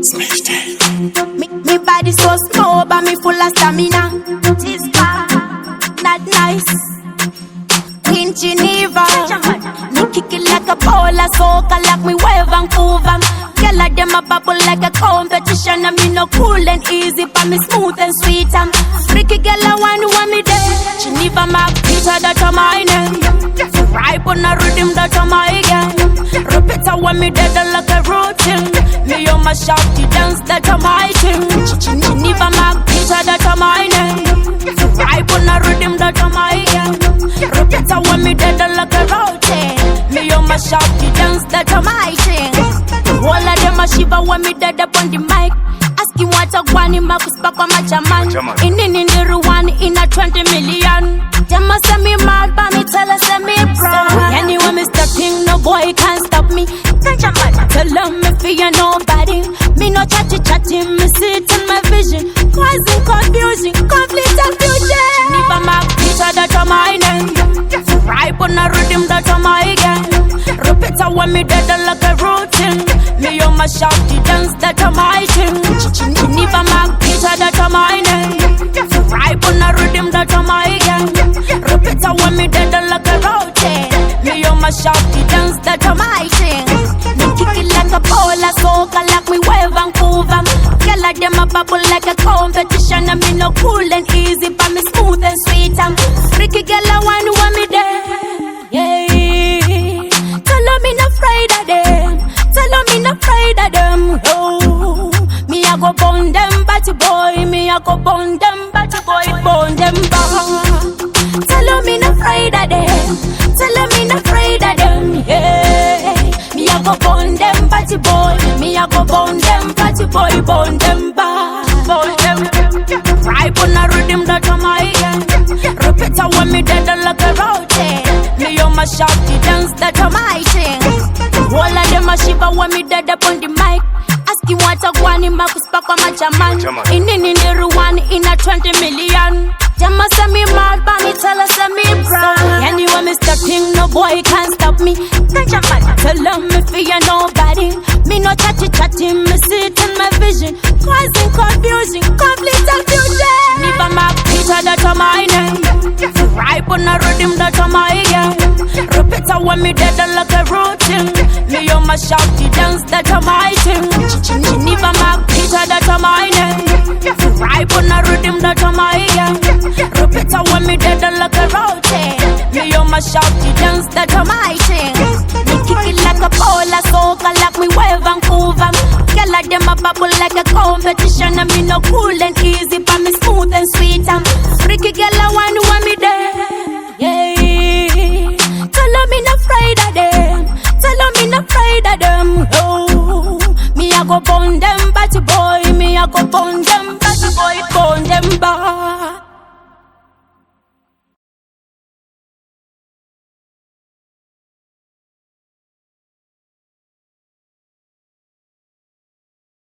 Me body so small, but me full of stamina. This car, not nice. In Geneva, me kick it like a polar soca, like me wave Vancouver. Girl like them a bubble like a competition, and me no cool and easy, but me smooth and sweet. Freaky girl, I want me there. Geneva, my Peter, that's my name. Ripe on a rhythm, that's my game. Repeat, I want me dead like a routine. Me on my shop, the dance, that's my thing. Geneva, my Peter, that's my name. Ripe on a rhythm, that's my game. Repeat, I want me dead like a routine. Me on my shop, the dance, that's my thing. All of them a shiver when me dead up on the mic. Asking what a guan in my back on my jaman. In the Rwanda in a 20 million. Them a say me mad, but me tell us say me proud. Anyway, Mr. King, no boy can't stop me. Tell them me fear nobody. Me no chatty, me sit in my vision. Causing confusion, conflict and fusion. Never my Peter, that's my name. Ripe on a rhythm, that's my game. Repeat, I want me dead like a routine. Me on my shop, the dance, that's my thing. Never my Peter, that's my name. Ripe on a rhythm, that's my game. Repeat, I want me dead like a routine. Me on my shop, the dance, that's my thing. Me kick it like a polar soca, like me wave Vancouver. Girl like them a bubble like a competition, and me no cool and easy, but me smooth and sweet. Freaky girl, I want me there. Yeah. Tell them me not afraid of them. Tell them me not afraid of them. Oh, me a go burn them, batty boy. Me a go burn them, batty boy. Burn them back. Tell them me not afraid of them. Tell them me not afraid of them. Yeah, me a go burn them, batty boy. Me a go burn them, batty boy. Burn them back. Burn them. Ripe on a rhythm that my game. Repeat, I want me dead like a routine. Me on my shop, the dance, that's my thing. All of them a shiver when me dead up on the mic. Asking what a guan in my back on my jaman. In the Rwanda in a 20 million. Them a say me mad, but me tell us say me proud. Anyway, Mr. King, no boy can't stop me. Tell them me fear nobody. Me no chatty, me sit in my vision. Causing confusion, conflict and fusion. Never my Peter, that's my name. Ripe on a rhythm, that's my game. Repeat, I want me dead like a routine. Me on my shop, the dance, that's my thing. Never my Peter, that's my name. Ripe on a rhythm, that's my game. Repeat, I want me dead like a routine. Me on my shop, the dance, that's my thing. Me kick it like a polar soca, like me wave Vancouver. Girl like them a bubble like a competition, and me no cool and easy, but me smooth and sweet. Freaky girl, I want me there. Yeah, tell them me not afraid of them. Tell them me not afraid of them. Oh, me a go burn them, batty boy. Me a go burn them, batty boy. Burn them back.